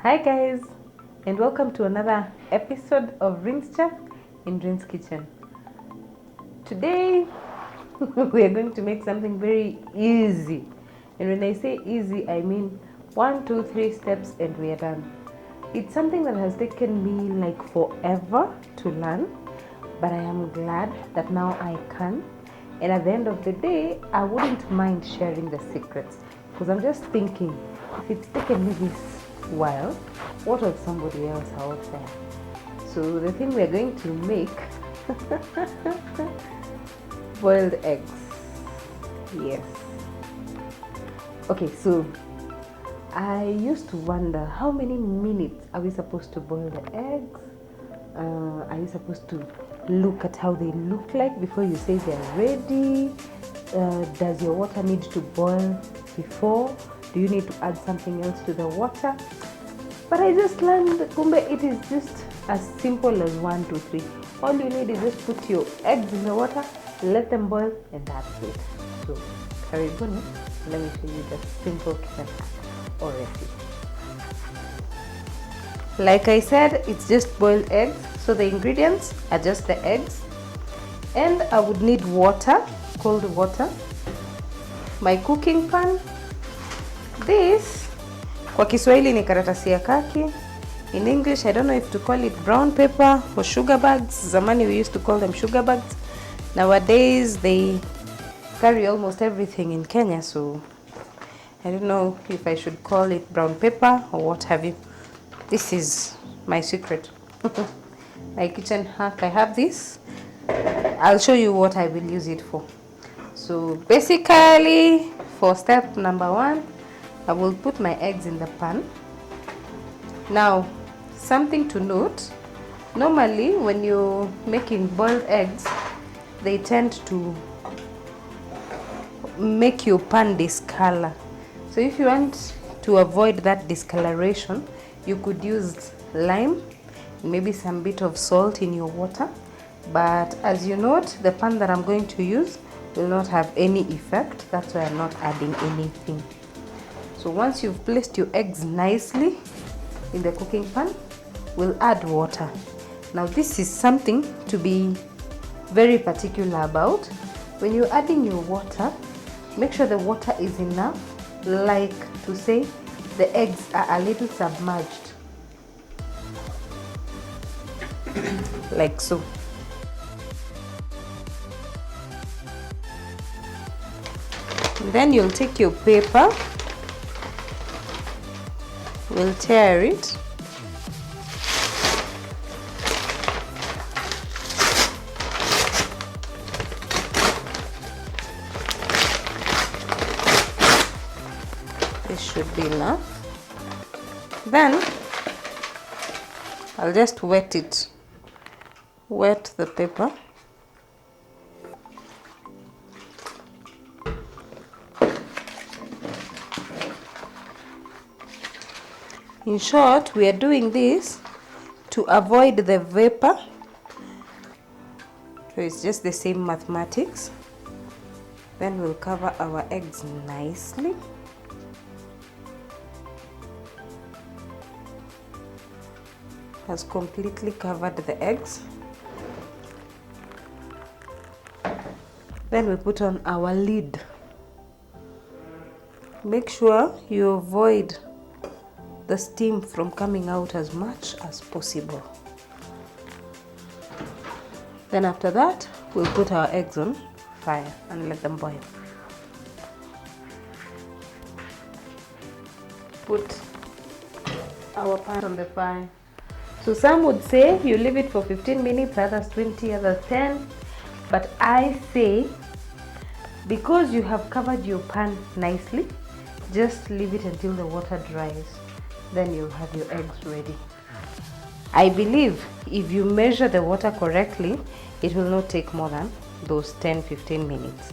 Hi guys, and welcome to another episode of Rinschef in Rin's Kitchen. Today we are going to make something very easy, and when I say easy I mean 1, 2, 3 steps and we are done. It's something that has taken me like forever to learn, but I am glad that now I can, and at the end of the day I wouldn't mind sharing the secrets, because I'm just thinking, if it's taken me this while, what of somebody else out there? So the thing we're going to make boiled eggs. Yes. Okay, so I used to wonder, how many minutes are we supposed to boil the eggs? Are you supposed to look at how they look like before you say they're ready? Does your water need to boil before? Do you need to add something else to the water? But I just learned, kumbe, it is just as simple as 1, 2, 3. All you need is just put your eggs in the water, let them boil, and that's it. So, karibuni, let me show you the simple kitchen hack or recipe. Like I said, it's just boiled eggs. So the ingredients are just the eggs, and I would need water, cold water, my cooking pan. This kwa Kiswahili ni karatasi ya kaki. In English, I don't know if to call it brown paper or sugar bags. Zamani we used to call them sugar bags. Nowadays they carry almost everything in Kenya, so I don't know if I should call it brown paper or what have you. This is my secret. My kitchen hack. I have this. I'll show you what I will use it for. So basically, for step number 1, I will put my eggs in the pan. Now, something to note, normally when you're making boiled eggs, they tend to make your pan discolor. So if you want to avoid that discoloration, you could use lime, maybe some bit of salt in your water. But as you note, the pan that I'm going to use will not have any effect. That's why I'm not adding anything. So once you've placed your eggs nicely in the cooking pan, we'll add water. Now this is something to be very particular about. When you're adding your water, make sure the water is enough, like to say the eggs are a little submerged, like so. Then you'll take your paper, we'll tear it, this should be enough. Then I'll just wet it, wet the paper. In short, we are doing this to avoid the vapor. So it's just the same mathematics. Then we'll cover our eggs nicely. Has completely covered the eggs. Then we put on our lid. Make sure you avoid the steam from coming out as much as possible. Then after that, we'll put our eggs on fire and let them boil. Put our pan on the fire. So some would say you leave it for 15 minutes, others 20, others 10. But I say, because you have covered your pan nicely, just leave it until the water dries. Then you'll have your eggs ready. I believe if you measure the water correctly, it will not take more than those 10-15 minutes.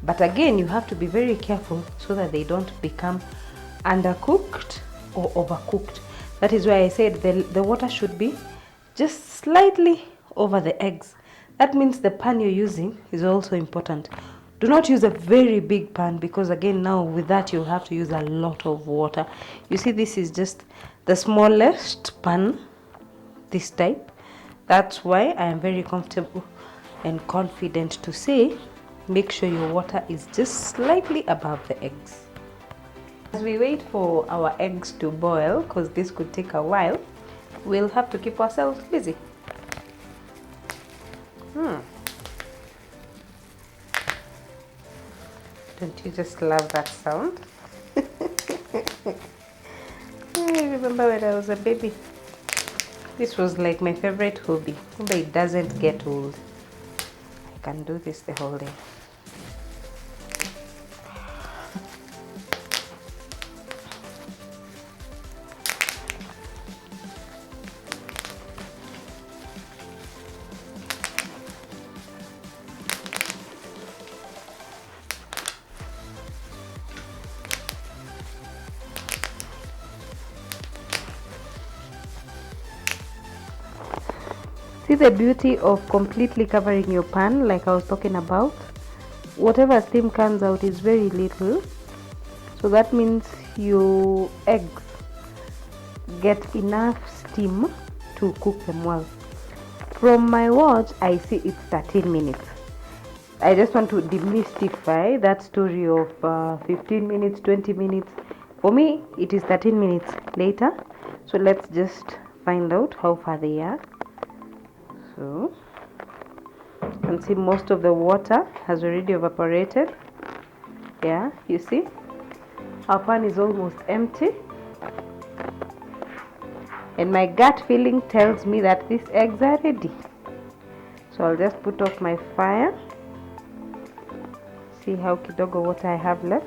But again, you have to be very careful so that they don't become undercooked or overcooked. That is why I said the water should be just slightly over the eggs. That means the pan you're using is also important. Do not use a very big pan, because again now with that you have to use a lot of water. You see, this is just the smallest pan, this type. That's why I am very comfortable and confident to say, make sure your water is just slightly above the eggs. As we wait for our eggs to boil, because this could take a while, we'll have to keep ourselves busy. Don't you just love that sound? I remember when I was a baby, this was like my favorite hobby, but it doesn't get old. I can do this the whole day. See the beauty of completely covering your pan, like I was talking about. Whatever steam comes out is very little, so that means your eggs get enough steam to cook them well. From my watch, I see it's 13 minutes. I just want to demystify that story of 15 minutes, 20 minutes. For me, it is 13 minutes later. So let's just find out how far they are. So you can see most of the water has already evaporated. Yeah, you see our pan is almost empty, and my gut feeling tells me that these eggs are ready. So I'll just put off my fire. See how kidogo water I have left.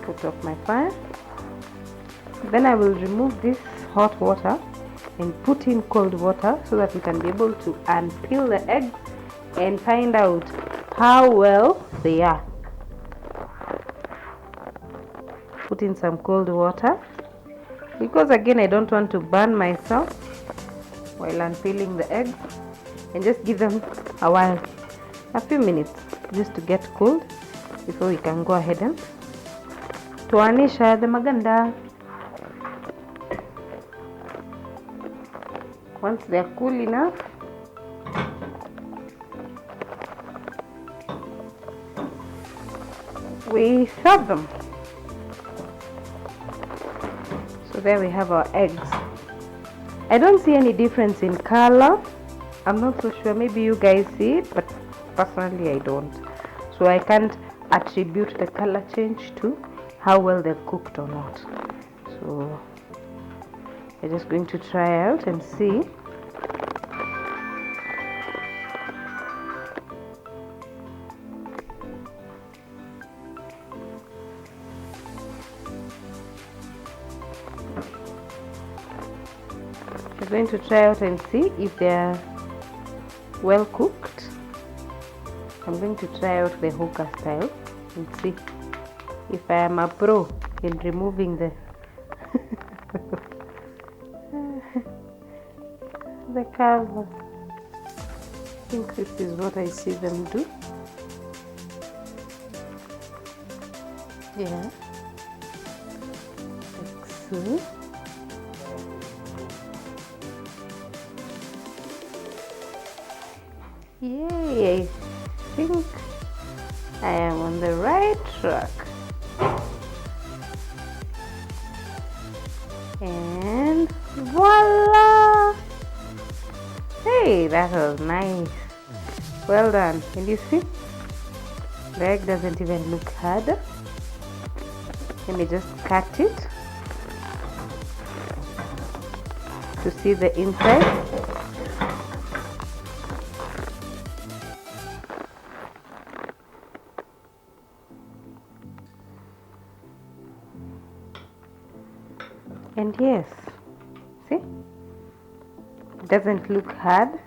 Put off my fire. Then I will remove this hot water and put in cold water so that we can be able to unpeel the eggs and find out how well they are. Put in some cold water, because again I don't want to burn myself while unpeeling the eggs, and just give them a while, a few minutes, just to get cold before we can go ahead and toanisha the maganda. Once they are cool enough, we serve them. So there we have our eggs. I don't see any difference in color. I'm not so sure, maybe you guys see it, but personally I don't. So I can't attribute the color change to how well they've cooked or not. So we're just going to try out and see. We're going to try out and see if they're well cooked. I'm going to try out the hookah style and see if I am a pro in removing the the cover. I think this is what I see them do. Yeah, like so. Yay, I think I am on the right track. And voila! Hey, that was nice. Well done. And you see, the egg doesn't even look hard. Let me just cut it to see the inside. And yes, see, it doesn't look hard,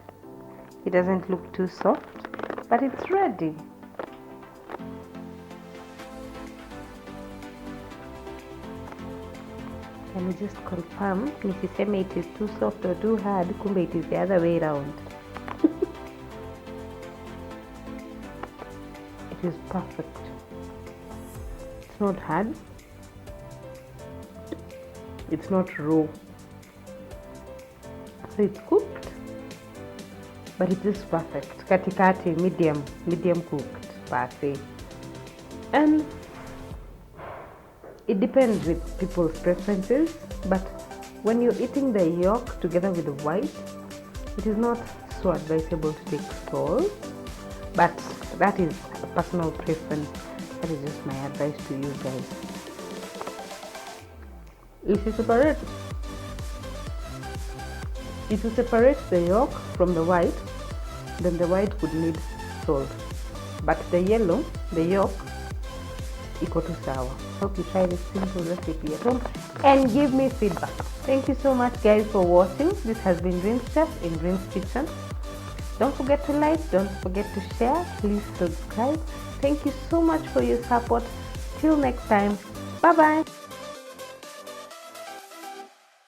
it doesn't look too soft, but it's ready. Let me just confirm, nisiseme it is too soft or too hard, kumbe it is the other way around. it is perfect. It's not hard, it's not raw, so it's cooked, but it is perfect. Katikati, medium cooked per se. And it depends with people's preferences, but when you're eating the yolk together with the white, it is not so advisable to take salt, but that is a personal preference. That is just my advice to you guys. If you separate the yolk from the white, then the white would need salt, but the yolk equal to sour. Hope you try this simple recipe at home and give me feedback. Thank you so much guys for watching. This has been Rinschef in Rin's Kitchen. Don't forget to like, don't forget to share, please subscribe. Thank you so much for your support. Till next time, bye bye.